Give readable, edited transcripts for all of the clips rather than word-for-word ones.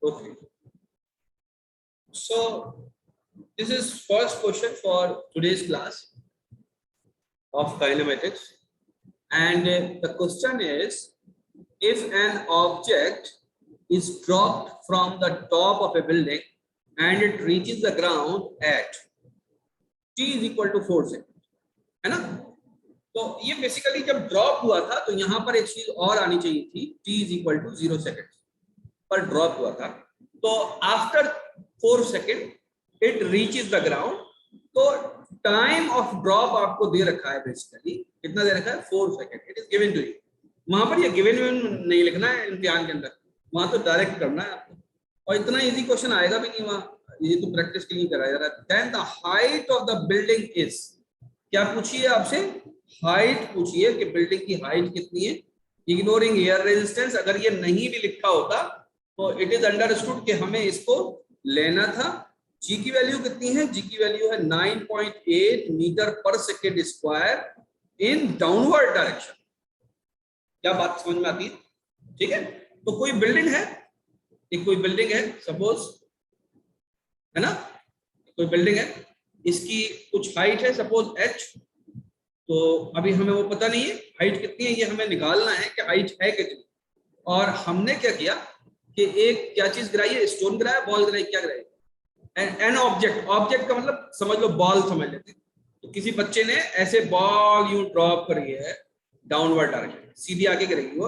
Okay. So this is first question for today's class of kinematics, and the question is, if an object is dropped from the top of a building and it reaches the ground at t is equal to 4 seconds, है ना? तो ये basically जब drop हुआ था तो यहाँ पर एक चीज और आनी चाहिए थी, t is equal to 0 seconds पर ड्रॉप हुआ था, तो after 4 second it reaches the ground, तो टाइम ऑफ ड्रॉप आपको दे रखा है बेसिकली, कितना दे रखा है 4 second, it is given to you. वहां पर ये गिवन नहीं लिखना है इम्तिहान के अंदर, वहां तो डायरेक्ट करना है आपको, और इतना इजी क्वेश्चन आएगा भी नहीं वहां, ये तो प्रैक्टिस के लिए कराया जा रहा है। Then the height of the building is, क्या पूछिए आपसे, हाइट पूछिए कि बिल्डिंग की हाइट कितनी है, इग्नोरिंग एयर रेजिस्टेंस। अगर ये नहीं भी लिखा होता तो इट इज अंडरस्टूड कि हमें इसको लेना था। जी की वैल्यू कितनी है, जी की वैल्यू है 9.8 मीटर पर second square in downward direction. क्या बात समझ में आती है? ठीक है, तो कोई बिल्डिंग है, एक कोई बिल्डिंग है सपोज, है ना, कोई बिल्डिंग है, इसकी कुछ हाइट है सपोज h, तो अभी हमें वो पता नहीं है हाइट कितनी है, ये हमें निकालना है कि हाइट है कितनी। और हमने क्या किया कि एक क्या चीज गिराई है, स्टोन गिराया, बॉल गिराई, क्या गिराई, एन ऑब्जेक्ट, ऑब्जेक्ट का मतलब समझ लो बॉल समझ लेते हैं। तो किसी बच्चे ने ऐसे बॉल यूं ड्रॉप करी है डाउनवर्ड डायरेक्शन, सीधी आगे गिरेगी वो,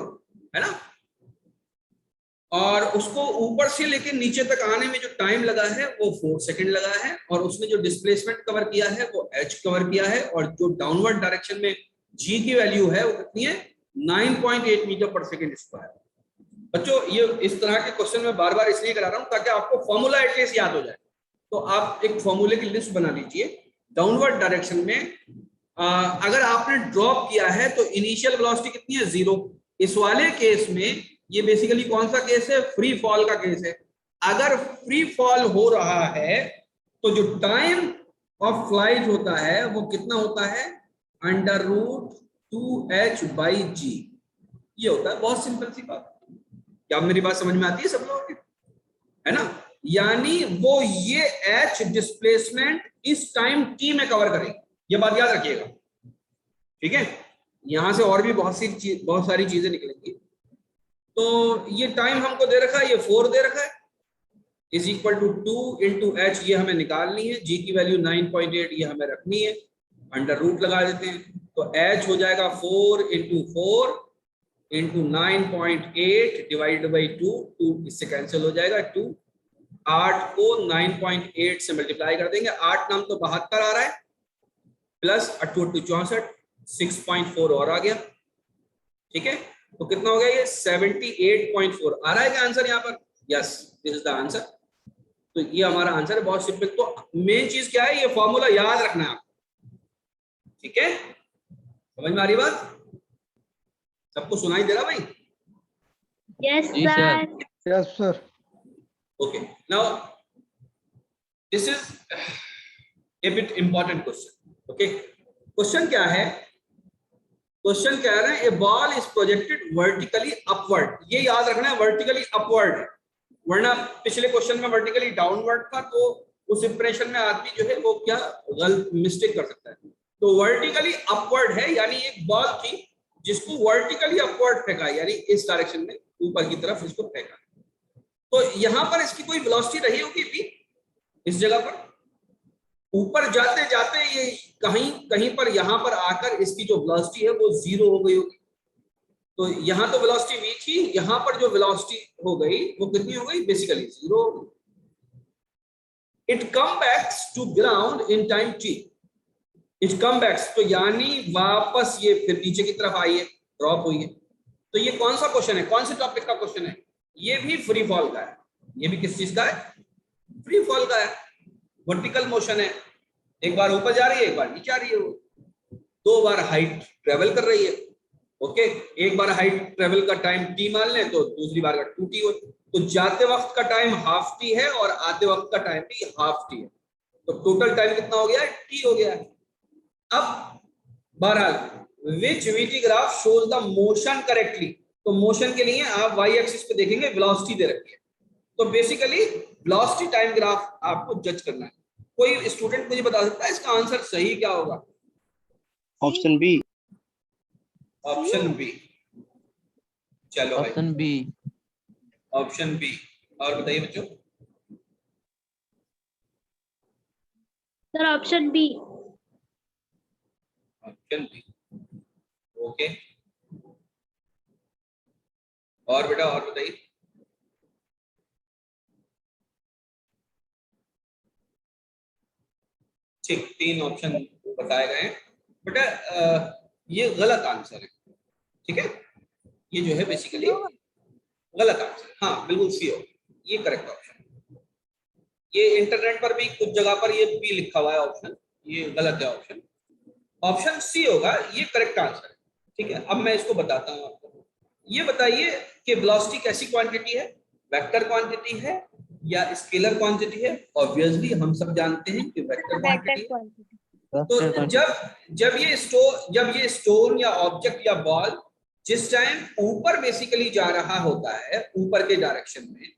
है ना, और उसको ऊपर से लेके नीचे तक आने में जो टाइम लगा है वो 4 सेकंड लगा है, और उसने जो डिस्प्लेसमेंट कवर किया है वो h कवर किया है, और जो डाउनवर्ड डायरेक्शन में g की वैल्यू है वो कितनी है, 9.8 मीटर पर सेकंड स्क्वायर। बच्चों ये इस तरह के क्वेश्चन मैं बार बार इसलिए करा रहा हूं ताकि आपको फॉर्मूला एटलीस्ट याद हो जाए। तो आप एक फॉर्मूले की लिस्ट बना लीजिए। डाउनवर्ड डायरेक्शन में अगर आपने ड्रॉप किया है तो इनिशियल वेलोसिटी कितनी है, 0। इस वाले केस में ये बेसिकली कौन सा केस है, फ्री फॉल का केस है। अगर फ्री फॉल हो रहा है तो जो टाइम ऑफ फ्लाइट होता है वो कितना होता है, √2h/g, ये होता है। बहुत सिंपल सी बात, क्या मेरी बात समझ में आती है सब लोगों की, है ना? यानी वो ये h डिस्प्लेसमेंट इस टाइम t में कवर करेगी, ये बात याद रखिएगा, ठीक है? यहां से और भी बहुत सारी चीजें निकलेंगी। तो ये टाइम हमको दे रखा है, ये 4 दे रखा है, is equal to 2 into h, ये हमें निकालनी है, जी की वैल्यू 9.8 ये हमें रखनी है, अंडर रूट लगा देते हैं, तो एच हो जाएगा 4 इंटू 4 इंटू 9.8 डिवाइडेड बाई 2, 2 इससे कैंसिल हो जाएगा, 2, 8 को 9.8 से मल्टीप्लाई कर देंगे, 8 नाम तो 72 आ रहा है, प्लस 8 64, 6.4 और आ गया, ठीक है? तो कितना हो गया ये 78.4 आ रहा है क्या आंसर यहाँ पर? Yes, this is the answer. तो ये हमारा आंसर है, बहुत सिंपल। तो मेन चीज क्या है, ये फॉर्मूला याद रखना है आपको, ठीक है? समझ में आ रही बात? सबको सुनाई दे रहा भाई? Yes sir, yes sir. Okay, now this is a bit important question. Okay, question क्या है, क्वेश्चन कह रहे हैं a ball is projected vertically upward, ये याद रखना है वर्टिकली अपवर्ड है, वरना पिछले क्वेश्चन में वर्टिकली डाउनवर्ड था, तो उस इंप्रेशन में आदमी जो है वो क्या गलत मिस्टेक कर सकता है। तो वर्टिकली अपवर्ड है, यानी एक बॉल थी जिसको वर्टिकली अपवर्ड फेंका, यानी इस डायरेक्शन में ऊपर की तरफ इसको फेंका, तो यहां पर इसकी कोई वेलोसिटी रही होगी भी, इस जगह पर ऊपर जाते जाते ये कहीं पर यहां पर आकर इसकी जो वेलोसिटी है वो 0 हो गई होगी। तो यहां तो वेलोसिटी v थी, यहां पर जो वेलोसिटी हो गई वो कितनी हो गई, बेसिकली 0 हो गई। It come backs to ground in time t, it come backs to यानी वापस ये फिर नीचे की तरफ आई है, ड्रॉप हुई है। तो ये कौन सा क्वेश्चन है, कौन से टॉपिक का क्वेश्चन है? ये भी फ्री फॉल का है। ये भी किस चीज का है, फ्री फॉल का है। वर्टिकल मोशन है, एक बार ऊपर जा रही है, एक बार नीचे आ रही है, वो 2 बार हाइट ट्रेवल कर रही है। ओके, एक बार हाइट ट्रेवल का टाइम t मान लें तो दूसरी बार का 2t हो, तो जाते वक्त का टाइम हाफ t है और आते वक्त का टाइम भी हाफ t है, तो टोटल टाइम कितना हो गया है, t हो गया है। अब बहरहाल विच vt graph shows the motion correctly, तो मोशन के लिए आप y एक्सिस पे देखेंगे वेलोसिटी दे रखी है, तो बेसिकली वेलोसिटी टाइम ग्राफ आपको जज करना है। कोई स्टूडेंट मुझे बता सकता है इसका आंसर सही क्या होगा? Option b. Option b. चलो भाई, ऑप्शन बी। Option b. और बताइए बच्चों। Sir option b. Option b, okay. और बेटा और बताइए। ठीक, 3 ऑप्शन बताए गए हैं बेटा। ये गलत आंसर है, ठीक है। ये जो है बेसिकली गलत आंसर। हाँ बिल्कुल सी हो, ये करेक्ट ऑप्शन। ये इंटरनेट पर भी कुछ जगह पर ये बी लिखा हुआ है ऑप्शन, ये गलत है ऑप्शन। ऑप्शन सी होगा, ये करेक्ट आंसर है, ठीक है। अब मैं इसको बताता हूँ आपको। ये बताइए कि वेलोसिटी कैसी क्वांटिटी है, वेक्टर क्वांटिटी है या स्केलर क्वांटिटी है? ऑब्वियसली हम सब जानते हैं कि वेक्टर क्वांटिटी। तो जब ये स्टोन या ऑब्जेक्ट या बॉल जिस टाइम ऊपर बेसिकली जा रहा होता है, ऊपर के डायरेक्शन में,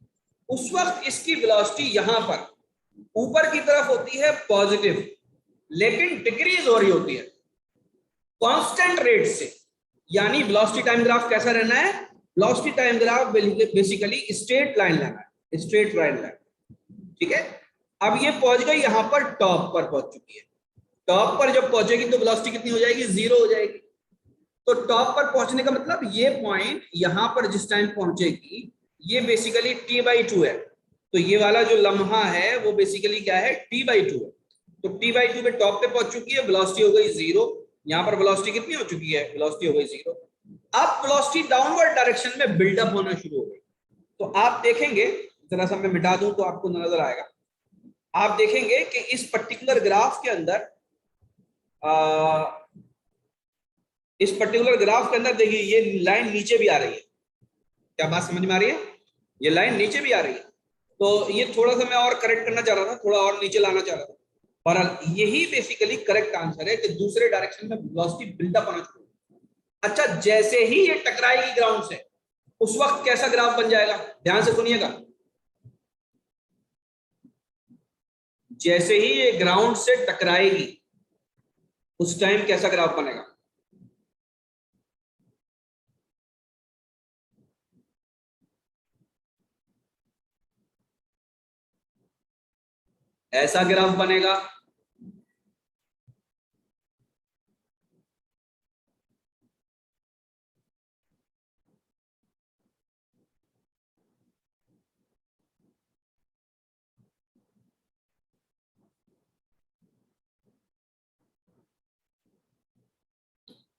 उस वक्त इसकी वेलोसिटी यहां पर ऊपर की तरफ होती है पॉजिटिव, लेकिन डिक्रीज हो रही होती है कांस्टेंट रेट से। यानी वेलोसिटी टाइम ग्राफ कैसा रहना है? Velocity time graph basically straight line लेना है, स्ट्रेट लाइन लाइन, ठीक है। अब ये पहुंच गई यहां पर, टॉप पर पहुंच चुकी है। टॉप पर जब पहुंचेगी तो वेलोसिटी कितनी हो जाएगी? 0 हो जाएगी। तो टॉप पर पहुंचने का मतलब ये पॉइंट यहां पर जिस टाइम पहुंचेगी, ये बेसिकली t/2 है। तो ये वाला जो लम्हा है वो बेसिकली क्या है? t/2 है। तो t/2 पे टॉप पे पहुंच चुकी है, वेलोसिटी हो गई 0। यहां पर वेलोसिटी कितनी हो चुकी है? वेलोसिटी हो गई 0। अब वेलोसिटी डाउनवर्ड डायरेक्शन में बिल्डअप होना शुरू हो गई। तो आप देखेंगे, जरा सा मैं मिटा दूं तो आपको नजर आएगा। आप देखेंगे कि इस पर्टिकुलर ग्राफ के अंदर देखिए ये लाइन नीचे भी आ रही है। क्या बात समझ में आ रही है? ये लाइन नीचे भी आ रही है। तो ये थोड़ा सा मैं और करेक्ट करना चाह रहा था, थोड़ा और नीचे लाना चाह रहा था। पर यही बेसिकली करेक्ट आंसर है कि दूसरे डायरेक्शन में वेलोसिटी बिल्डअप होना शुरू। अच्छा, जैसे ही ये टकराएगी ग्राउंड से, उस वक्त कैसा ग्राफ बन जाएगा? ध्यान से सुनिएगा। जैसे ही ये ग्राउंड से टकराएगी, उस टाइम कैसा ग्राफ बनेगा? ऐसा ग्राफ बनेगा।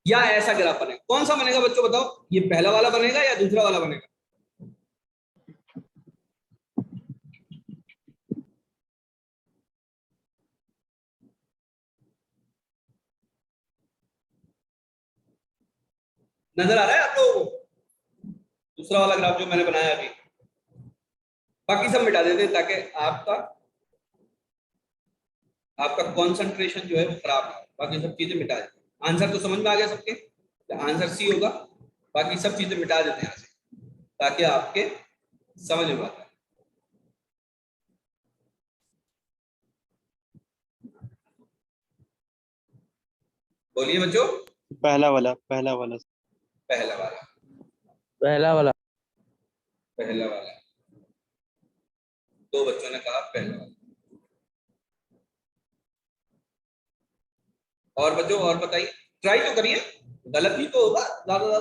या ऐसा ग्राफ बनेगा? कौन सा बनेगा बच्चों बताओ? ये पहला वाला बनेगा या दूसरा वाला बनेगा? नजर आ रहा है आप लोगों को? दूसरा वाला ग्राफ जो मैंने बनाया अभी। बाकी सब मिटा देते हैं ताकि आपका कंसंट्रेशन जो है वो खराब ना हो। बाकी सब चीजें मिटा देते हैं। आंसर तो समझ में आ गया सबके? आंसर सी होगा। बाकी सब चीजें मिटा देते हैं यहाँ से ताकि आपके समझ में आता है। बोलिए बच्चों। पहला वाला, पहला वाला। पहला वाला, पहला वाला। पहला वाला। 2 बच्चों ने कहा पहला वाला। और बच्चों और बताइए, ट्राई तो करिए। गलत ही तो होगा ज्यादा।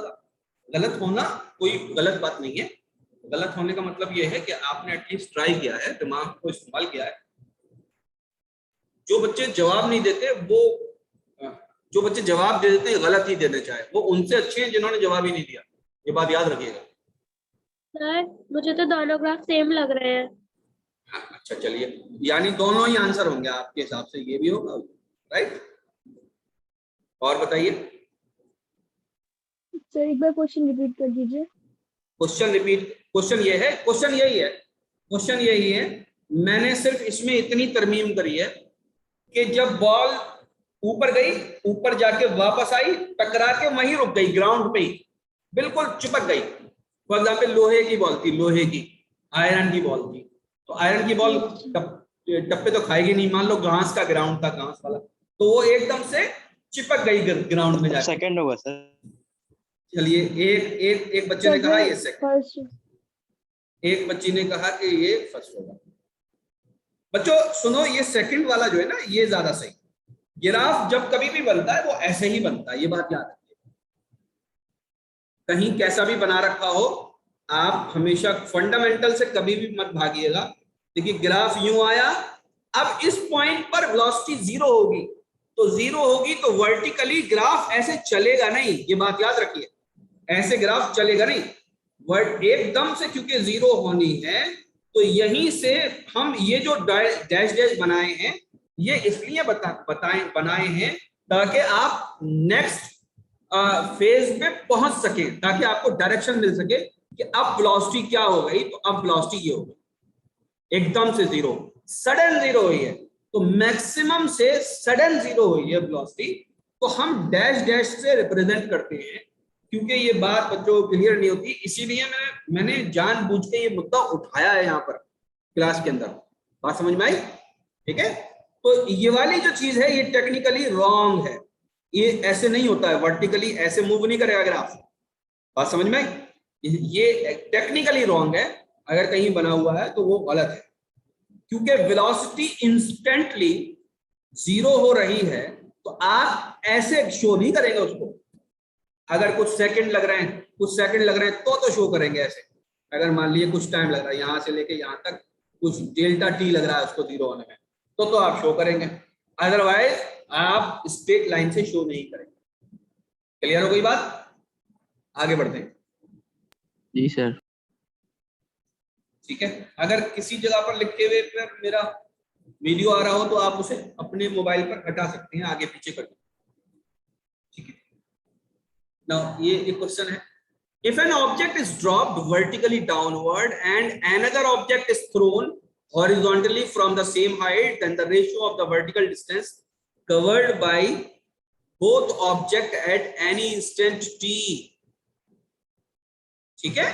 गलत होना कोई गलत बात नहीं है। गलत होने का मतलब यह है कि आपने एटलीस्ट ट्राई किया है, दिमाग को इस्तेमाल किया है। जो बच्चे जवाब नहीं देते जो बच्चे जवाब दे देते हैं गलत ही देने चाहे, वो उनसे अच्छे हैं जिन्होंने जवाब ही नहीं दिया। ये बात याद रखिएगा। सर मुझे तो दोनों ग्राफ सेम लग रहे हैं। अच्छा चलिए, यानी दोनों ही आंसर होंगे आपके हिसाब से, ये भी होगा, राइट। और बताइए। सर एक बार क्वेश्चन रिपीट कर दीजिए। क्वेश्चन यही है। मैंने सिर्फ इसमें इतनी तरमीम करी है कि जब बॉल ऊपर गई, ऊपर जाके वापस आई, टकरा के वहीं रुक गई, ग्राउंड पे ही बिल्कुल चिपक गई। फॉर एग्जाम्पल लोहे की बॉल थी, लोहे की। आयरन की बॉल थी, तो आयरन की बॉल टप्पे तो खाएगी नहीं। मान लो घास का ग्राउंड था, घास वाला, तो वो एकदम से चिपक गई ग्राउंड में जाके। सेकंड होगा सर। चलिए, एक बच्चे ने कहा ये सेकंड, फर्स्ट। एक बच्ची ने कहा कि ये फर्स्ट होगा। बच्चों सुनो, ये सेकंड वाला जो है ना, ये ज्यादा सही। ग्राफ जब कभी भी बनता है वो ऐसे ही बनता है, ये बात याद रखिए। कहीं कैसा भी बना रखा हो, आप हमेशा फंडामेंटल से कभी भी मत भागिएगा। देखिए ग्राफ यूं आया, अब इस पॉइंट पर वेलोसिटी जीरो होगी, तो जीरो होगी तो वर्टिकली ग्राफ ऐसे चलेगा नहीं, ये बात याद रखिए। ऐसे ग्राफ चलेगा नहीं, वर्ट एकदम से, क्योंकि जीरो होनी है। तो यहीं से हम ये जो डैश डैश बनाए हैं, ये इसलिए बनाए हैं ताकि आप नेक्स्ट फेज में पहुंच सके, ताकि आपको डायरेक्शन मिल सके कि अब वेलोसिटी क्या हो गई। तो अब वेलोसिटी ये हो गई एकदम से जीरो, सडन जीरो हुई है, तो मैक्सिमम से सडन जीरो हुई है वेलोसिटी, तो हम डैश डैश से रिप्रेजेंट करते हैं। क्योंकि ये बात बच्चों को क्लियर नहीं होती, इसीलिए मैंने जानबूझ के ये मुद्दा उठाया है यहाँ पर क्लास के अंदर। बात समझ में आई? ठीक है, तो ये वाली जो चीज है ये टेक्निकली रॉन्ग है, ये ऐसे नहीं होता है, वर्टिकली ऐसे मूव नहीं करेगा ग्राफ। बात समझ में आई? ये टेक्निकली रॉन्ग है, अगर कहीं बना हुआ है तो वो गलत है, क्योंकि वेलोसिटी इंस्टेंटली जीरो हो रही है, तो आप ऐसे शो नहीं करेंगे उसको। अगर कुछ सेकंड लग रहे हैं, तो शो करेंगे ऐसे। अगर मान लीजिए कुछ टाइम लग रहा है, यहां से लेके यहां तक कुछ डेल्टा टी लग रहा है उसको जीरो होने में, तो आप शो करेंगे, अदरवाइज आप स्ट्रेट लाइन से शो नहीं करेंगे। क्लियर हो गई बात? आगे बढ़ते हैं। जी सर। ठीक है, अगर किसी जगह पर लिखे हुए पर मेरा वीडियो आ रहा हो तो आप उसे अपने मोबाइल पर हटा सकते हैं, आगे पीछे कर सकते हैं। ठीक है, नाउ ये एक क्वेश्चन है, if an object is dropped vertically downward and another object is thrown horizontally from the same height, then the ratio of the vertical distance covered by both object at any instant t। ठीक है,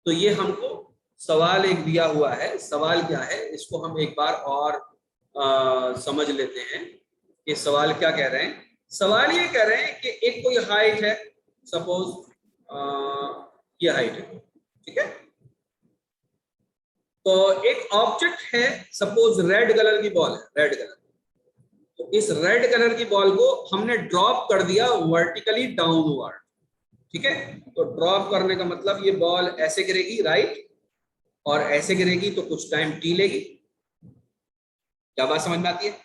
तो ये हमको सवाल एक दिया हुआ है। सवाल क्या है, इसको हम एक बार और समझ लेते हैं कि सवाल क्या कह रहे हैं। सवाल ये कह रहे हैं कि एक कोई हाइट है, सपोज ये हाइट है, ठीक है, तो एक ऑब्जेक्ट है, सपोज रेड कलर की बॉल है, रेड कलर। तो इस रेड कलर की बॉल को हमने ड्रॉप कर दिया वर्टिकली डाउनवर्ड। ठीक है, तो ड्रॉप करने का मतलब ये बॉल ऐसे गिरेगी राइट, और ऐसे गिरेगी तो कुछ टाइम टी लेगी। क्या बात समझ में आती है?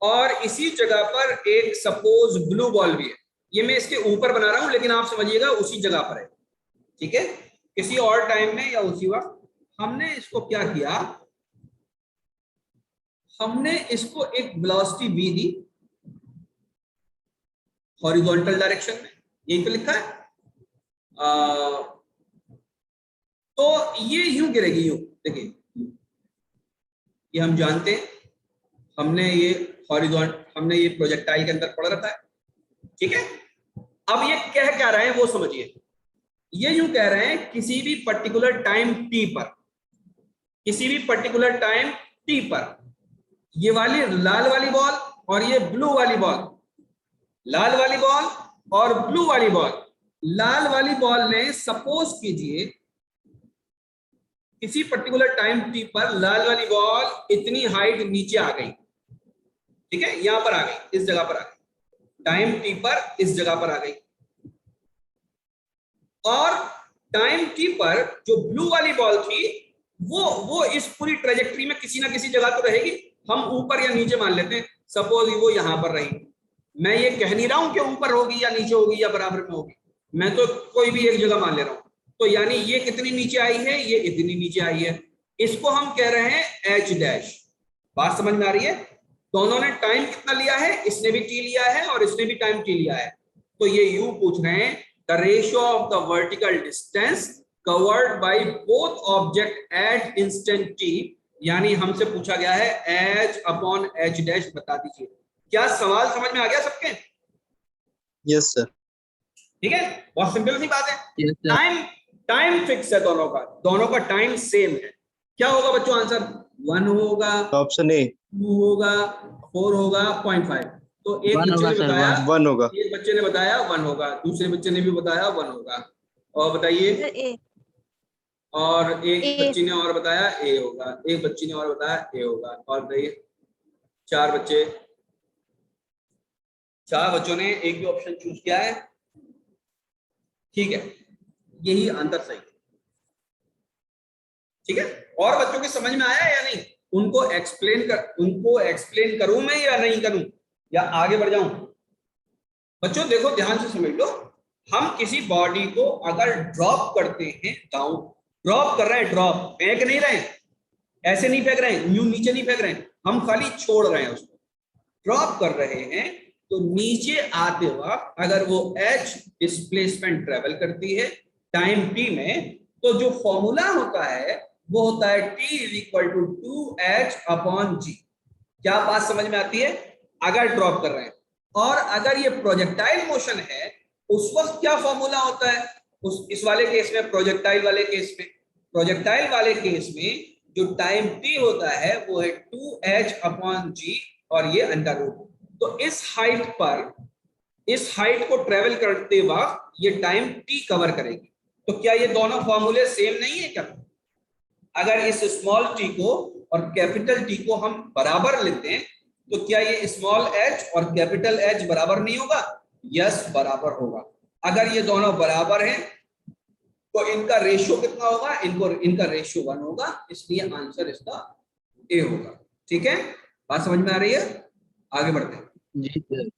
और इसी जगह पर एक सपोज ब्लू बॉल भी है, ये मैं इसके ऊपर बना रहा हूं, लेकिन आप समझिएगा उसी जगह पर है। ठीक है, किसी और टाइम में या उसी वक्त हमने इसको क्या किया, हमने इसको एक वेलोसिटी v दी हॉरिजॉन्टल डायरेक्शन में, यही तो लिखा है। तो ये यूं गिरेगी, यूं देखिए, ये हम जानते हैं, हमने ये प्रोजेक्टाइल के अंदर पढ़ रखा है। ठीक है, अब ये कह क्या रहे हैं वो समझिए। ये यूं कह रहे हैं किसी भी पर्टिकुलर टाइम t पर, किसी भी पर्टिकुलर टाइम t पर ये वाली लाल वाली बॉल और ये ब्लू वाली बॉल, लाल वाली बॉल और ब्लू वाली बॉल, लाल वाली बॉल ने सपोज कीजिए किसी पर्टिकुलर टाइम t पर लाल वाली बॉल इतनी हाइट नीचे आ गई। ठीक है, यहां पर आ गई, इस जगह पर आ गई, टाइम t पर इस जगह पर आ गई। और टाइम t पर जो ब्लू वाली बॉल थी वो इस पूरी ट्रेजेक्टरी में किसी ना किसी जगह तो रहेगी, हम ऊपर या नीचे मान लेते हैं। सपोज वो यहां पर रही, मैं ये कह नहीं रहा हूं कि ऊपर होगी या नीचे होगी या बराबर में होगी, मैं तो कोई भी एक जगह मान ले रहा हूं। तो यानी ये कितनी नीचे आई है, ये इतनी नीचे आई है, इसको हम कह रहे हैं एच डैश। बात समझ में आ रही है? दोनों ने टाइम कितना लिया है, इसने भी टी लिया है और इसने भी टाइम टी लिया है। तो ये यू पूछ रहे हैं the ratio of the vertical distance covered by both object at instant T, यानी हमसे पूछा गया है एच अपॉन एच डैश बता दीजिए। क्या सवाल समझ में आ गया सबके? Yes sir. ठीक है, बहुत सिंपल सी बात है। Yes, sir. टाइम फिक्स है दोनों का टाइम सेम है। क्या होगा बच्चों आंसर? 1 होगा, ऑप्शन ए 2 होगा, 4 होगा, 0.5। तो एक 1 बच्चे होगा ने सर, बताया 1। 1 होगा। एक बच्चे ने बताया 1 होगा, दूसरे बच्चे ने भी बताया 1 होगा। और बताइए। सर ए। और एक ए। बच्ची ने और बताया ए होगा, एक बच्ची ने और बताया ए होगा। और बताइए। 4 बच्चे, 4 बच्चों ने एक भी ऑप्शन चूज किया है। ठीक है, यही आंसर सही है। ठीक है, और बच्चों के समझ में आया या नहीं? उनको एक्सप्लेन करूं मैं या नहीं करूं, या आगे बढ़ जाऊं? बच्चों देखो ध्यान से समझ लो, हम किसी बॉडी को अगर ड्रॉप करते हैं डाउन, ड्रॉप कर रहे हैं, ड्रॉप फेंक नहीं रहे हैं, ऐसे नहीं फेंक रहे हैं, यूं नीचे नहीं फेंक रहे हैं, हम खाली छोड़ रहे हैं उसको, ड्रॉप कर रहे हैं। तो नीचे आते वक्त अगर वो h डिस्प्लेसमेंट ट्रेवल करती है टाइम t में, तो जो फॉर्मूला होता है वो होता है t = 2h/g। क्या बात समझ में आती है? अगर ड्रॉप कर रहे हैं, और अगर ये प्रोजेक्टाइल मोशन है उस वक्त क्या फॉर्मूला होता है? इस वाले केस में, प्रोजेक्टाइल वाले केस में जो टाइम t होता है वो है 2h/g और ये अंडर रूट। तो इस हाइट को ट्रेवल करते वक्त ये टाइम t कवर करेगी। तो क्या ये दोनों फॉर्मूले सेम नहीं है क्या? अगर इस स्मॉल t को और कैपिटल T को हम बराबर लेते हैं तो क्या ये स्मॉल h और कैपिटल H बराबर नहीं होगा? यस, बराबर होगा। अगर ये दोनों बराबर हैं तो इनका रेशियो कितना होगा? इनका रेशियो 1 होगा, इसलिए आंसर इसका ए होगा। ठीक है, बात समझ में आ रही है? आगे बढ़ते हैं। जी sir.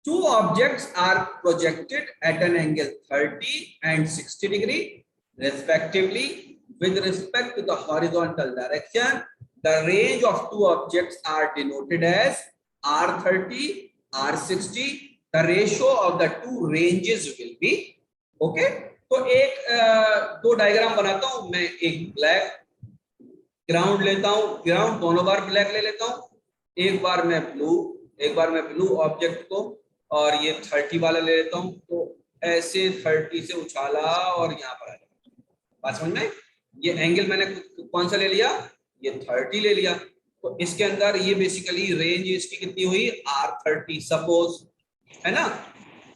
Two objects are projected at an angle 30 and 60 degree respectively with respect to the horizontal direction. The range of two objects are denoted as R30, R60. The ratio of the two ranges will be okay. तो दो diagram बनाता हूं मैं, एक black ground लेता हूं, ground दोनों बार black ले लेता हूं, एक बार मैं ब्लू ऑब्जेक्ट को, और ये 30 वाला ले लेता हूं। तो ऐसे 30 से उछाला और यहाँ पर आ गया। बात समझ में? ये एंगल मैंने कौन सा ले लिया? ये 30 ले लिया। तो इसके अंदर ये बेसिकली रेंज इसकी कितनी हुई? R30 सपोज, है ना।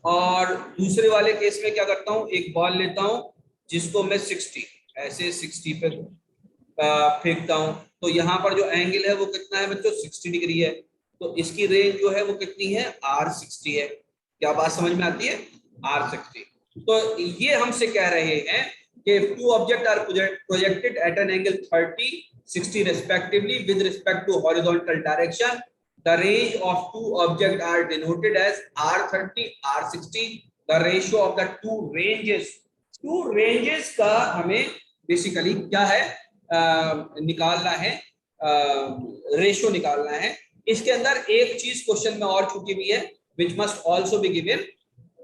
और दूसरे वाले केस में क्या करता हूँ, एक बॉल लेता हूँ जिसको मैं 60 ऐसे 60 पे फेंकता हूँ। तो यहाँ पर जो एंगल है वो कितना है बच्चों? 60 डिग्री है। तो इसकी रेंज जो है वो कितनी है? R60 है। क्या बात समझ में आती है? R60। तो ये हमसे कह रहे हैं कि two objects are projected at an angle 30, 60 respectively with respect to horizontal direction. The range of two objects are denoted as R30, R60. The ratio of the two ranges का हमें बेसिकली क्या है? निकालना है, रेशियो निकालना है। इसके अंदर एक चीज क्वेश्चन में और छूटी हुई है, which must also be given,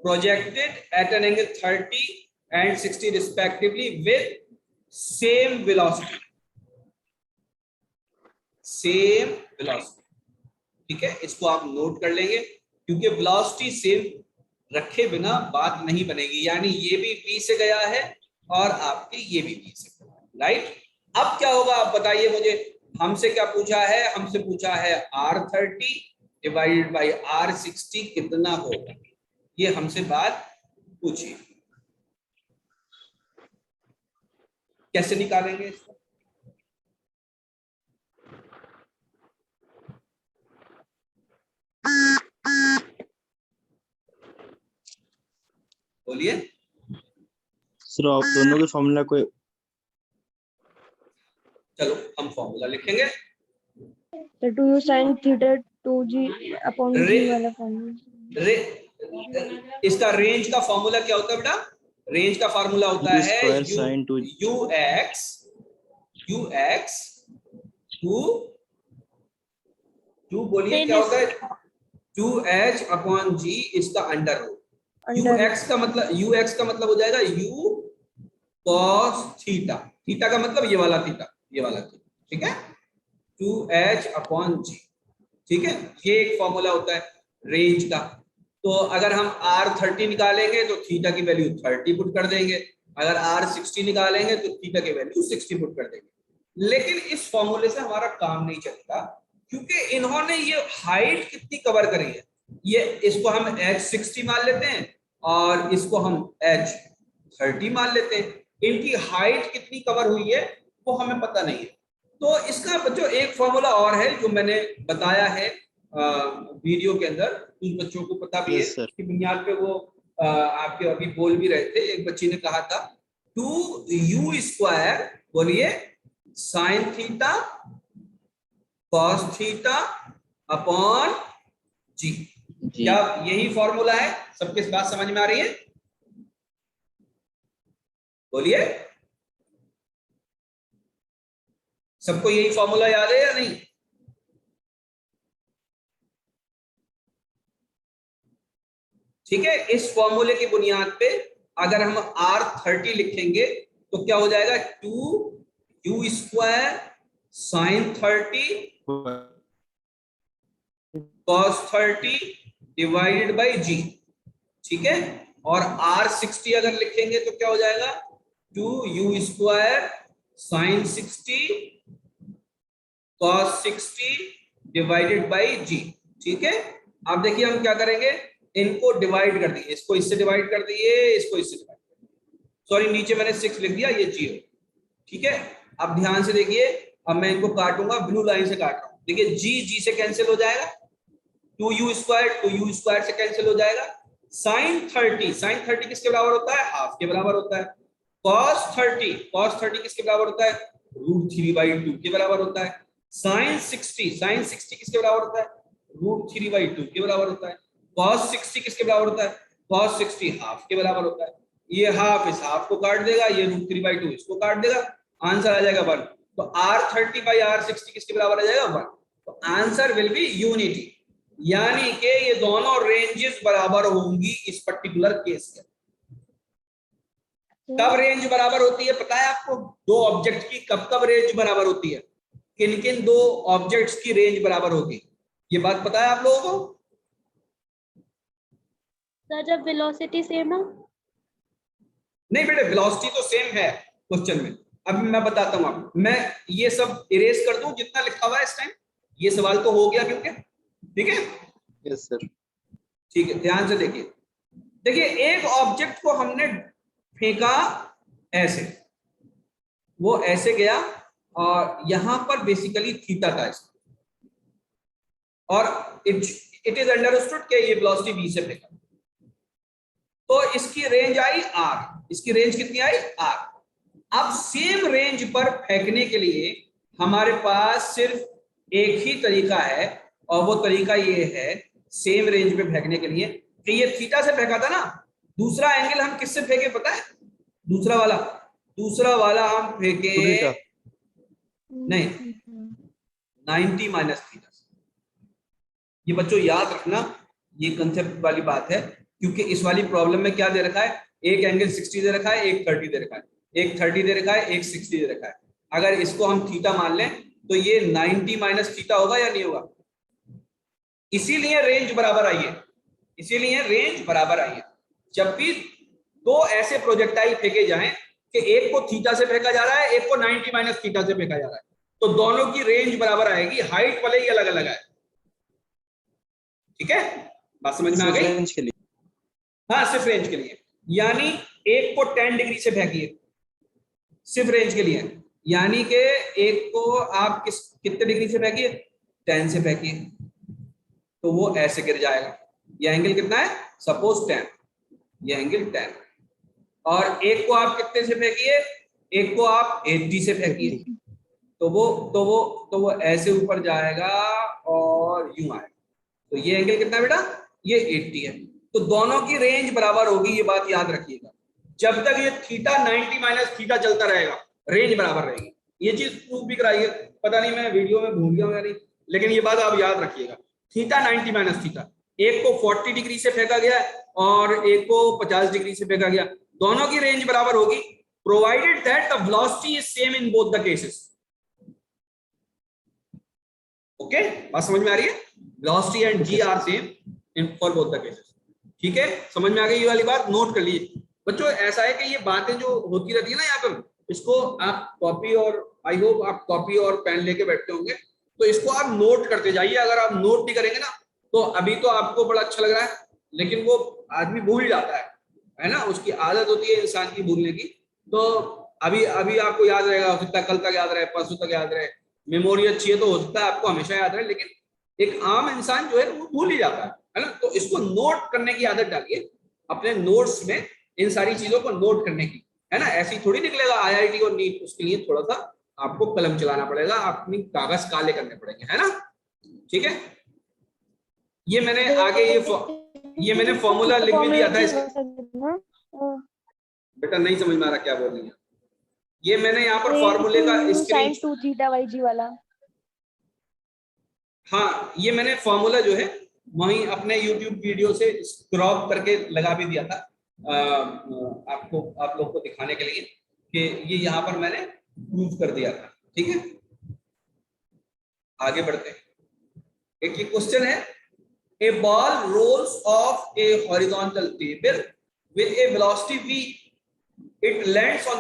projected at an angle 30 and 60 respectively with same velocity. ठीक है, इसको आप नोट कर लेंगे क्योंकि वेलोसिटी सेम रखे बिना बात नहीं बनेगी। यानी ये भी B से गया है और आपके ये भी B से गया है, राइट। अब क्या होगा आप बताइए मुझे, हमसे क्या पूछा है? हमसे पूछा है R30 डिवाइडेड बाई R60 कितना होगा, ये हमसे बात पूछी। कैसे निकालेंगे इसको? बोलिए। सर आप दोनों के फॉर्मूला को चलो हम फॉर्मूला लिखेंगे। तो 2 sin थीटा 2g/g वाला फॉर्मूला। इसका रेंज का फॉर्मूला क्या होता है बेटा? रेंज का फॉर्मूला होता है ux बोलिए क्या होता है? 2h/g इसका अंडर रूट। ux का मतलब हो जाएगा u cos थीटा। थीटा का मतलब ये वाला थीटा, ठीक है, 2h/g। ठीक है, ये एक फॉर्मूला होता है रेंज का। तो अगर हम R30 निकालेंगे तो थीटा की वैल्यू 30 पुट कर देंगे, अगर r 60 निकालेंगे तो थीटा की वैल्यू 60 पुट कर देंगे। लेकिन इस फॉर्मूले से हमारा काम नहीं चलता, क्योंकि इन्होंने ये हाइट कितनी कवर करी है, ये इसको हम h60 मान लेते हैं और इसको हम h30 मान लेते हैं। इनकी हाइट कितनी कवर हुई है वो हमें पता नहीं है। तो इसका बच्चों एक फॉर्मूला और है जो मैंने बताया है वीडियो के अंदर, कुछ बच्चों को पता भी है। Yes, sir. कि बुनियाद पे वो आपके अभी बोल भी रहे थे, एक बच्ची ने कहा था 2u², बोलिए, sine theta cos theta upon g. जी क्या यही फॉर्मूला है? सबके बात समझ में आ रही है? बोलिए, सबको यही फॉर्मूला याद है या नहीं? ठीक है, इस फॉर्मूले की बुनियाद पे अगर हम r30 लिखेंगे तो क्या हो जाएगा, 2u² sine 30 cos 30 divided by g. ठीक है, और r60 अगर लिखेंगे तो क्या हो जाएगा, 2u² sine 60 cos 60 divided by g. ठीक है, अब देखिए हम क्या करेंगे, इनको डिवाइड कर दिए, इसको इससे डिवाइड कर दिए, इसको इससे डिवाइड कर दिए, सॉरी नीचे मैंने 6 लिख दिया, ये 0। ठीक है, अब ध्यान से देखिए, अब मैं इनको काटूंगा, ब्लू लाइन से काट रहा हूं। देखिए जी से कैंसिल हो जाएगा, 2u² से कैंसिल हो जाएगा। साइन 30 किसके बराबर होता है, हाफ के बराबर होता है। cos 30 किसके बराबर होता है, √3/2 के बराबर होता है। साइन 60 किसके बराबर होता है, √3/2 के बराबर होता है। cos 60 किसके बराबर होता है, cos 60 हाफ के बराबर होता है। ये हाफ इस हाफ को काट देगा, ये √3/2 इसको काट देगा, आंसर आ जाएगा 1। तो r30/r60 किसके बराबर आ जाएगा, 1। तो आंसर विल बी यूनिटी, यानी कि ये दोनों रेंजेस बराबर होंगी इस पर्टिकुलर केस के। कब रेंज बराबर होती है पता है आपको, दो ऑब्जेक्ट की कब कब रेंज बराबर होती है, किन किन दो ऑब्जेक्ट्स की रेंज बराबर होगी, ये बात पता है आप लोगों को? सर जब वेलोसिटी सेम हो। नहीं बेटे, वेलोसिटी तो सेम है क्वेश्चन में। अभी मैं बताता हूं आपको, मैं ये सब इरेज कर दूं जितना लिखा हुआ है इस टाइम, ये सवाल तो हो गया क्योंकि, ठीक है। Yes sir. ठीक है, ध्यान से देखिए, देखिए एक ऑब्जेक्ट को हमने फेंका ऐसे, वो ऐसे गया और यहां पर बेसिकली थीटा था इसका, और इट इज अंडरस्टूड कि ये वेलोसिटी v से फेंका, तो इसकी रेंज आई r, इसकी रेंज कितनी आई r। अब सेम रेंज पर फेंकने के लिए हमारे पास सिर्फ एक ही तरीका है, और वो तरीका ये है सेम रेंज पे फेंकने के लिए कि ये थीटा से फेंका था ना, दूसरा एंगल हम किससे फेंके पता है, दूसरा वाला हम फेंके थीटा। नहीं 90 माइनस थीटा। ये बच्चों याद रखना, ये कंसेप्ट वाली बात है, क्योंकि इस वाली प्रॉब्लम में क्या दे रखा है, एक एंगल 60 दे रखा है, एक 30 दे रखा है, एक 30 दे रखा है, एक 60 दे रखा है। अगर इसको हम थीटा मान लें तो ये 90 माइनस थीटा होगा या नहीं होगा, इसीलिए रेंज बराबर आई है, इसीलिए रेंज बराबर आई है। जब भी दो ऐसे प्रोजेक्टाइल फेंके जाएं कि एक को थीटा से फेंका जा रहा है, एक को 90 माइनस थीटा से फेंका जा रहा है, तो दोनों की रेंज बराबर आएगी, हाइट भले ही अलग अलग आए। ठीक है, बात समझ में आ गई? रेंज के लिए। हाँ, सिर्फ रेंज के लिए, यानी एक को 10 डिग्री से फेंकिए, सिर्फ रेंज के लिए, यानी कि एक को आप कितने डिग्री से फेंकिए, 10 से फेंकिए, तो वो ऐसे गिर जाएगा। ये एंगल कितना है, सपोज 10, ये एंगल 10, और एक को आप कितने से फेंकिए, एक को आप 80 से फेंकिए, तो वो ऐसे ऊपर जाएगा और यूं आएगा, तो ये एंगल कितना है बेटा, ये 80 है। तो दोनों की रेंज बराबर होगी, ये बात याद रखिएगा। जब तक ये थीटा 90 माइनस थीटा चलता रहेगा, रेंज बराबर रहेगी। ये चीज प्रूफ भी कराइए, पता नहीं मैं वीडियो में भूल गया नहीं, लेकिन ये बात आप याद रखिएगा, थीटा 90 माइनस थीटा, एक को 40 डिग्री से फेंका गया और एक को 50 डिग्री से फेंका गया, दोनों की रेंज बराबर होगी, provided that the velocity is same in both the cases. Okay, बात समझ में आ रही है? Velocity and g r same in for both the cases. ठीक है, समझ में आ गई ये वाली बात, नोट कर लीजिए। बच्चों ऐसा है कि ये बातें जो होती रहती है ना यहाँ पर, इसको आप कॉपी और आई होप आप कॉपी और पेन लेके बैठते होंगे, तो इसको आप नोट करते जाइए। अगर आप नोट नहीं करेंगे ना, तो अभी तो आपको बड़ा अच्छा लग रहा है, लेकिन वो आदमी भूल जाता है ना, उसकी आदत होती है इंसान की भूलने की। तो अभी अभी आपको याद रहेगा, हो सकता है कल तक याद रहे, परसों तक याद रहे, मेमोरी अच्छी है तो हो सकता है आपको हमेशा याद रहे, लेकिन एक आम इंसान जो है वो भूल ही जाता है ना। तो इसको नोट करने की आदत डालिए अपने नोट्स में, इन सारी चीजों को नोट करने की, है ना। ऐसी थोड़ी निकलेगा IIT और नीट, उसके लिए थोड़ा सा आपको कलम चलाना पड़ेगा, अपनी कागज काले करने पड़ेंगे, है ना। ठीक है, ये मैंने आगे ये मैंने फॉर्मूला लिख भी दिया था इसका। बेटा नहीं समझ में आ रहा क्या बोल रही है, ये मैंने यहाँ पर फॉर्मूले का स्क्रीन, sin 2 theta yg वाला। हाँ ये मैंने फॉर्मूला जो है वहीं अपने YouTube वीडियो से क्रॉप करके लगा भी दिया था आपको, आप लोग को दिखाने के लिए कि ये यहाँ पर मैंने प्रूव कर दिया था। ठीक है, आगे बढ़ते हैं। एक ये क्वेश्चन है, a ball rolls off a horizontal table with a velocity v, it lands on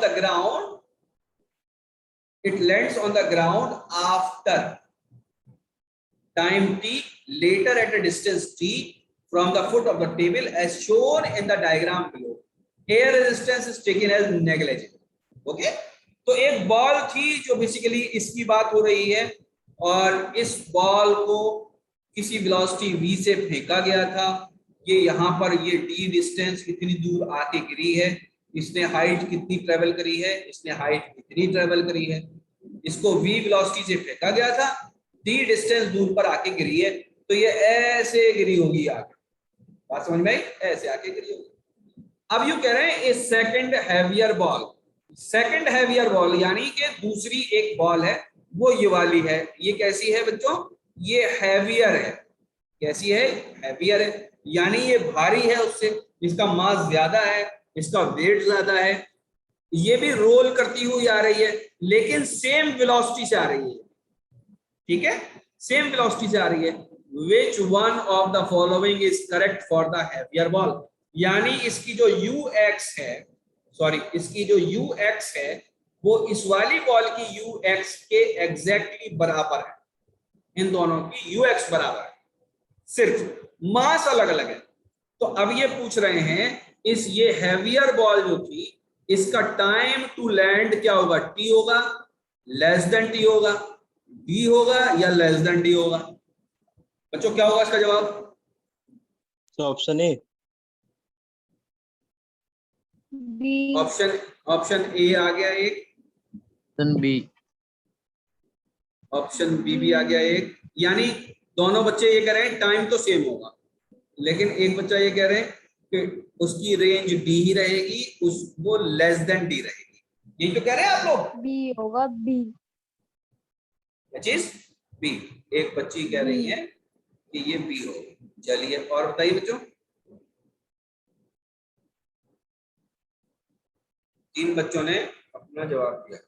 the ground after time t, later at a distance t from the foot of the table as shown in the diagram below. Air resistance is taken as negligible. Okay, तो एक ball थी जो basically इसकी बात हो रही है, और इस बॉल को किसी वेलोसिटी v से फेंका गया था। ये यहाँ पर ये d डिस्टेंस इतनी दूर आके गिरी है, इसने हाइट कितनी ट्रेवल करी है, इसने हाइट कितनी ट्रेवल करी है, इसको v वेलोसिटी से फेंका गया था, d डिस्टेंस दूर पर आके गिरी है, तो ये ऐसे गिरी होगी आगे। बात समझ में आई, ऐसे आके गिरी होगी। अब यू कह रहे हैं a second heavier ball, second heavier ball यानी कि दूसरी एक बॉल है वो ये वाली है। ये कैसी है बच्चों, ये हैवियर है। कैसी है, हैवियर है, यानी ये भारी है उससे, इसका मास ज्यादा है, इसका वेट ज्यादा है। ये भी रोल करती हुई आ रही है, लेकिन सेम वेलोसिटी से आ रही है। ठीक है, सेम वेलोसिटी से आ रही है। Which one of the following is correct for the heavier ball? यानी इसकी जो ux है, सॉरी इसकी जो ux है वो इस वाली बॉल की ux के एग्जैक्टली बराबर है। इन दोनों की ux बराबर है, सिर्फ मास अलग अलग है। तो अब ये पूछ रहे हैं इस ये हैवियर बॉल जो थी इसका टाइम टू लैंड क्या होगा, t होगा, लेस देन t होगा, d होगा या लेस देन d होगा। बच्चों क्या होगा इसका जवाब? Option A. B। Option A आ गया एक, ऑप्शन बी। ऑप्शन बी भी आ गया एक। यानी दोनों बच्चे ये कह रहे हैं टाइम तो सेम होगा, लेकिन एक बच्चा ये कह रहे हैं कि उसकी रेंज डी ही रहेगी, वो लेस देन डी रहेगी। ये जो कह रहे हैं आप लोग, बी होगा, बी। चीज बी, एक बच्ची कह रही है कि ये बी होगी। चलिए और बताइए बच्चों, 3 बच्चों ने अपना जवाब दिया।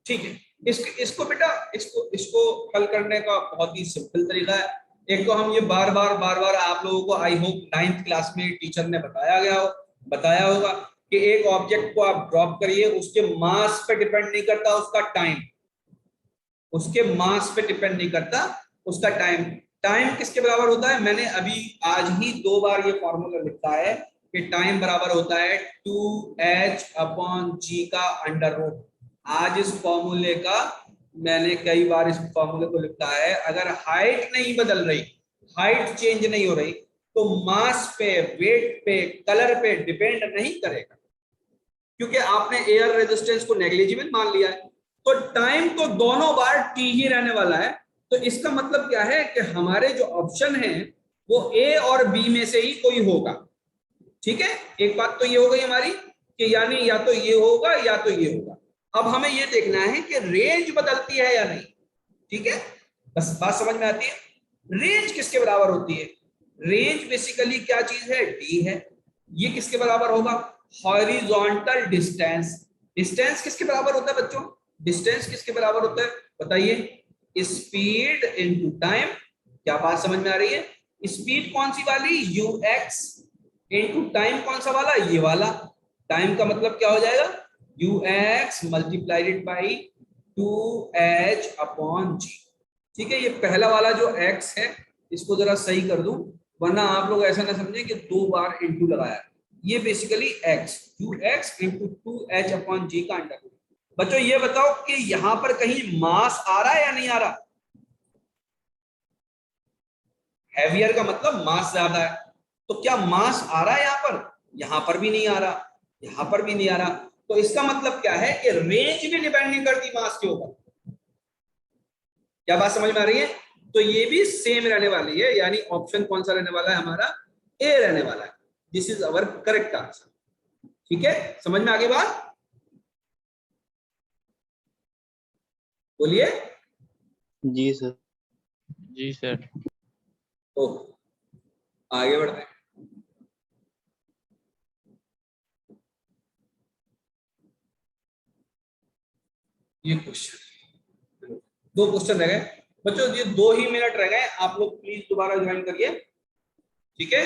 ठीक है, इसको बेटा इसको हल करने का बहुत ही सिंपल तरीका है। एक तो हम ये बार बार आप लोगों को आई होप 9th क्लास में टीचर ने बताया होगा कि एक ऑब्जेक्ट को आप ड्रॉप करिए, उसके मास पे डिपेंड नहीं करता उसका टाइम, उसके मास पे डिपेंड नहीं करता उसका टाइम। टाइम किसके बराबर होता है? मैंने अभी आज ही 2 बार ये फॉर्मूला लिखा है कि टाइम बराबर होता है 2h/g का अंडर रूट। आज इस फॉर्मूले का मैंने कई बार इस फॉर्मूले को लिखा है। अगर हाइट नहीं बदल रही, हाइट चेंज नहीं हो रही, तो मास पे, वेट पे, कलर पे डिपेंड नहीं करेगा, क्योंकि आपने एयर रेजिस्टेंस को नेग्लिजिबल मान लिया है। तो टाइम तो दोनों बार t ही रहने वाला है। तो इसका मतलब क्या है कि हमारे जो ऑप्शन है वो A और B में से ही कोई होगा। ठीक है, एक बात तो ये हो गई हमारी कि यानी या तो ये होगा या तो ये होगा। अब हमें ये देखना है कि रेंज बदलती है या नहीं। ठीक है, बस बात समझ में आती है। रेंज किसके बराबर होती है? रेंज बेसिकली क्या चीज है? d है। ये किसके बराबर होगा? Horizontal distance. डिस्टेंस किसके बराबर होता है बच्चों? डिस्टेंस किसके बराबर होता है बताइए? Speed into time. क्या बात समझ में आ रही है? स्पीड कौन सी वाली? ux, इनटू टाइम कौन सा वाला, ये वाला। टाइम का मतलब क्या हो जाएगा, ux multiplied by 2h upon g। ठीक है, ये पहला वाला जो x है इसको जरा सही कर दूं, वरना आप लोग ऐसा ना समझे कि 2 बार इंटू लगाया। ये basically x ux into 2h upon g का अंडर रूट। बच्चों ये बताओ कि यहां पर कहीं मास आ रहा है या नहीं आ रहा। हैवियर का मतलब मास ज्यादा है, तो क्या मास आ रहा है यहां पर भी नहीं आ रहा, यहां पर भी नहीं आ रहा। तो इसका मतलब क्या है कि रेंज भी डिपेंड नहीं करती मास के ऊपर। क्या बात समझ में आ रही है। तो ये भी सेम रहने वाली है, यानी ऑप्शन कौन सा रहने वाला है हमारा, ए रहने वाला है। This is our correct answer. ठीक है, समझ में आ गई बात, बोलिए। जी सर। जी सर। तो आगे बढ़ते हैं। ये क्वेश्चन, 2 क्वेश्चन रह गए बच्चों, ये 2 ही मिनट रह गए, आप लोग प्लीज दोबारा ज्वाइन करिए। ठीक है,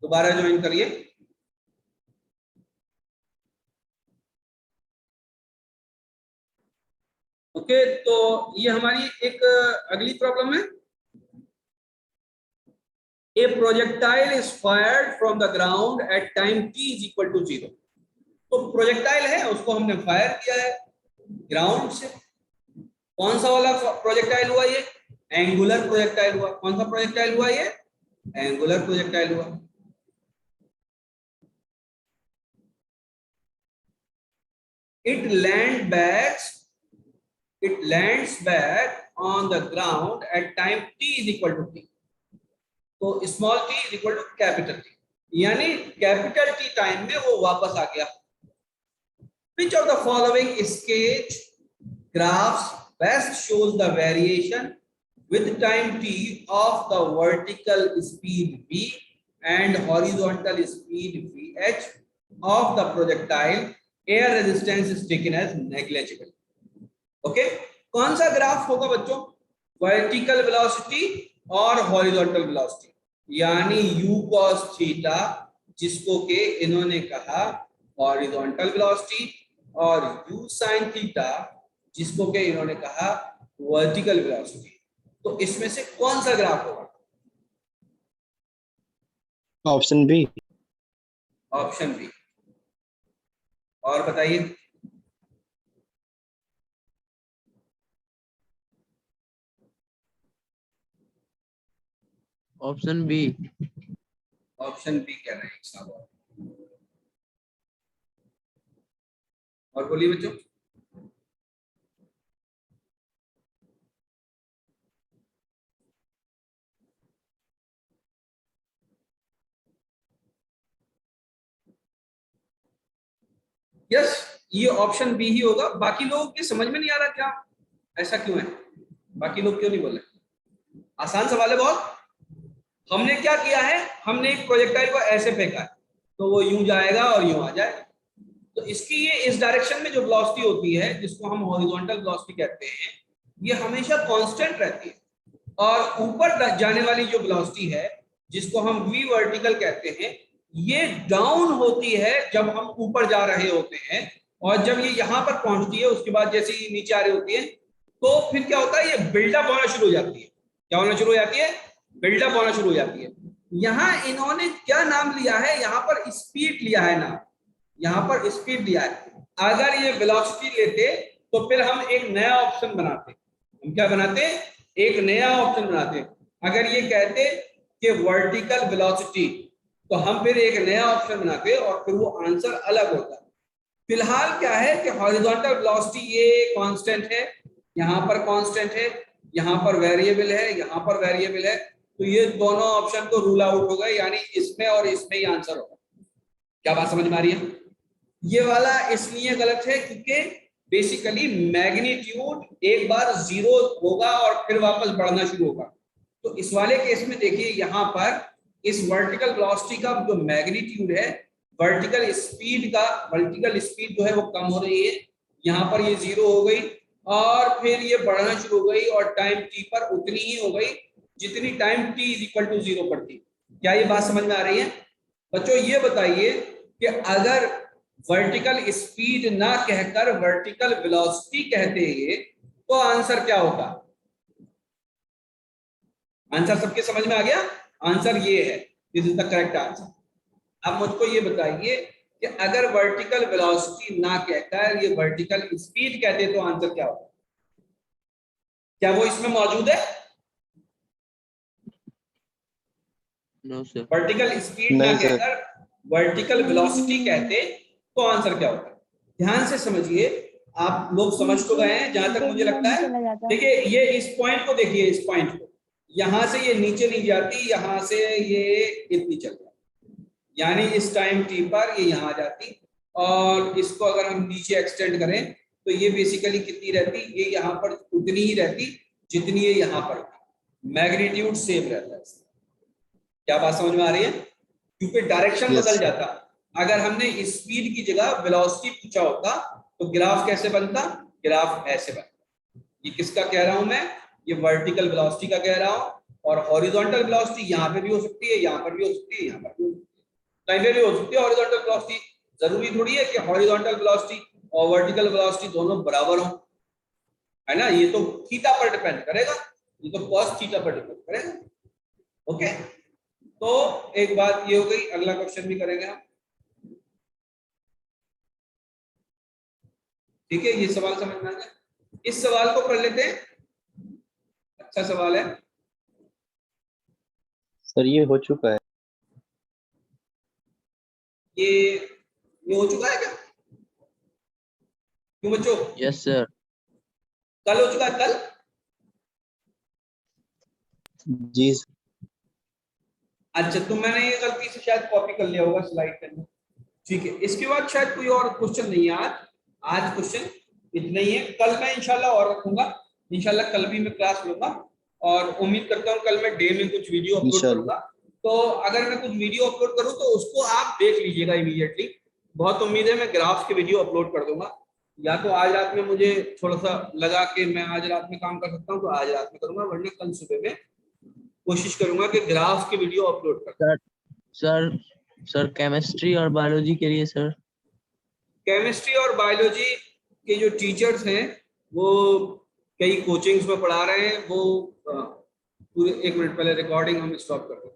दोबारा ज्वाइन करिए। ओके, तो ये हमारी एक अगली प्रॉब्लम है। A projectile is fired from the ground at time t is equal to 0। तो प्रोजेक्टाइल है, उसको हमने फायर किया है ग्राउंड से। कौन सा वाला प्रोजेक्टाइल हुआ ये, एंगुलर प्रोजेक्टाइल हुआ। कौन सा प्रोजेक्टाइल हुआ ये, एंगुलर प्रोजेक्टाइल हुआ। It lands back on the ground at time t is equal to t। तो small t is equal to capital T, यानी कैपिटल T टाइम में वो वापस आ गया। Which of the following sketch graphs best shows the variation with time t of the vertical speed v and horizontal speed vh of the projectile? Air resistance is taken as negligible। Okay, कौन सा graph होगा बच्चों, vertical velocity और horizontal velocity, यानी u cos theta जिसको के इन्होंने कहा हॉरिजॉन्टल वेलोसिटी, और u sin थीटा जिसको के इन्होंने कहा वर्टिकल वेलोसिटी। तो इसमें से कौन सा ग्राफ होगा, ऑप्शन बी। Option b. और बताइए, ऑप्शन बी। ऑप्शन बी कह रहे हैं साहब। और बोलिए बच्चों, यस ये ऑप्शन बी ही होगा। बाकी लोगों के समझ में नहीं आ रहा क्या, ऐसा क्यों है, बाकी लोग क्यों नहीं बोल रहे। आसान सवाल है बहुत। हमने क्या किया है, हमने एक प्रोजेक्टाइल को ऐसे फेंका है तो वो यूं जाएगा और यूं आ जाएगा। तो इसकी ये इस डायरेक्शन में जो वेलोसिटी होती है जिसको हम हॉरिजॉन्टल वेलोसिटी कहते हैं, ये हमेशा कांस्टेंट रहती है। और ऊपर जाने वाली जो वेलोसिटी है जिसको हम v वर्टिकल कहते हैं, ये डाउन होती है जब हम ऊपर जा रहे होते हैं। और जब ये यहाँ पर पहुंचती है उसके बाद जैसे ये नीचे आ रही होती है तो फिर क्या होता है, ये बिल्डअप होना शुरू हो जाती है। क्या होना शुरू हो जाती है, बिल्डअप होना शुरू हो जाती है। यहाँ इन्होंने क्या नाम लिया है, यहाँ पर स्पीड लिया है नाम, यहाँ पर स्पीड लिया है। अगर ये वेलोसिटी लेते तो फिर हम एक नया ऑप्शन बनाते। हम क्या बनाते, एक नया ऑप्शन बनाते। अगर ये कहते कि वर्टिकल वेलोसिटी तो हम फिर एक नया ऑप्शन बनाते और फिर वो आंसर अलग होता। फिलहाल क्या है कि हॉरिजॉन्टल वेलोसिटी ये कांस्टेंट है, यहाँ पर कांस्टेंट है, यहाँ पर वेरिएबल है, यहाँ पर वेरिएबल है। तो ये दोनों ऑप्शन तो रूल आउट हो गए, यानी इसमें और इसमें ही आंसर होगा। क्या बात समझ में आ रही है। ये वाला इसलिए गलत है क्योंकि बेसिकली मैग्नीट्यूड एक बार 0 होगा और फिर वापस बढ़ना शुरू होगा। तो इस वाले केस में देखिए यहाँ पर इस वर्टिकल वेलोसिटी का जो मैग्नीट्यूड है, वर्टिकल स्पीड जो है वो कम हो रही है। यहाँ पर ये 0 हो गई और फिर ये बढ़ना शुरू हो गई और टाइम t पर उतनी ही हो गई जितनी time t is equal to 0 पर थी। क्या ये बात समझ में आ रही है बच्चों? ये बताइए कि अगर वर्टिकल स्पीड ना कहकर वर्टिकल वेलोसिटी कहते हैं तो आंसर क्या होगा? आंसर सबके समझ में आ गया? आंसर ये है, this is the correct answer. अब मुझको ये बताइए कि अगर वर्टिकल वेलोसिटी ना कहकर ये वर्टिकल स्पीड कहते तो आंसर क्या होगा? क्या वो इसमें मौजूद है? No sir. वर्टिकल स्पीड ना नहीं, सर। कहकर वर्टिकल वेलोसिटी कहते तो आंसर क्या होता? ध्यान से समझिए, आप लोग समझ तो गए हैं जहां तक मुझे लगता है। चला जाता। देखिए ये इस पॉइंट को देखिए, इस पॉइंट को, यहां से ये नीचे नहीं जाती, यहां से ये इतनी चल जाती, यानी इस टाइम टी पर ये यहां आ जाती, और इसको अगर हम नीचे एक्सटेंड करें तो ये बेसिकली कितनी रहती? ये यहाँ पर उतनी ही रहती जितनी ये यहाँ पर थी, मैग्नीट्यूड सेम रहता है। क्या बात समझ में आ रही है? क्योंकि डायरेक्शन Yes. बदल जाता। अगर हमने स्पीड की जगह वेलोसिटी पूछा होता तो ग्राफ कैसे बनता? ग्राफ ऐसे बनता। ये किसका कह रहा हूं मैं? ये वर्टिकल वेलोसिटी का कह रहा हूं, और हॉरिजॉन्टल वेलोसिटी यहाँ पे भी हो सकती है, यहाँ पर भी हो सकती है, यहाँ पर भी हो सकती है, कहीं पे भी हो सकती है हॉरिजॉन्टल वेलोसिटी। जरूरी थोड़ी है कि हॉरिजॉन्टल वेलोसिटी और वर्टिकल वेलोसिटी दोनों बराबर हो, है ना? ये तो थीटा पर डिपेंड करेगा, ये तो cos थीटा पर डिपेंड करेगा। ओके, तो एक बात ये हो गई। अगला क्वेश्चन भी करेंगे हम, ठीक है? ये सवाल समझ में आ गया? इस सवाल को कर लेते हैं, अच्छा सवाल है। सर ये हो चुका है। ये हो चुका है क्या? क्यों बच्चों? Yes sir. कल हो चुका है, कल? जी सर। अच्छा, तो मैंने ये गलती से शायद कॉपी कर लिया होगा स्लाइड के अंदर। ठीक है, इसके बाद शायद कोई और क्वेश्चन नहीं है आज क्वेश्चन इतना ही है। कल मैं इंशाल्लाह और रखूंगा, इंशाल्लाह कल भी मैं क्लास लूंगा, और उम्मीद करता हूँ कल मैं डे में कुछ वीडियो अपलोड इंशाल्लाह। करूंगा। तो अगर मैं कुछ वीडियो अपलोड करूँ तो उसको आप देख लीजिएगा इमीडिएटली। बहुत उम्मीद है मैं ग्राफ के वीडियो अपलोड कर दूंगा, या तो आज रात में मुझे थोड़ा सा लगा कि मैं आज रात में काम कर सकता हूँ तो आज रात में करूंगा, वरना कल सुबह में कोशिश करूंगा कि ग्राफ के वीडियो अपलोड कर। सर सर केमिस्ट्री और बायोलॉजी के लिए सर। केमिस्ट्री और बायोलॉजी के जो टीचर्स हैं वो कई कोचिंग्स में पढ़ा रहे हैं, वो पूरे 1 मिनट पहले रिकॉर्डिंग हम स्टॉप कर दें।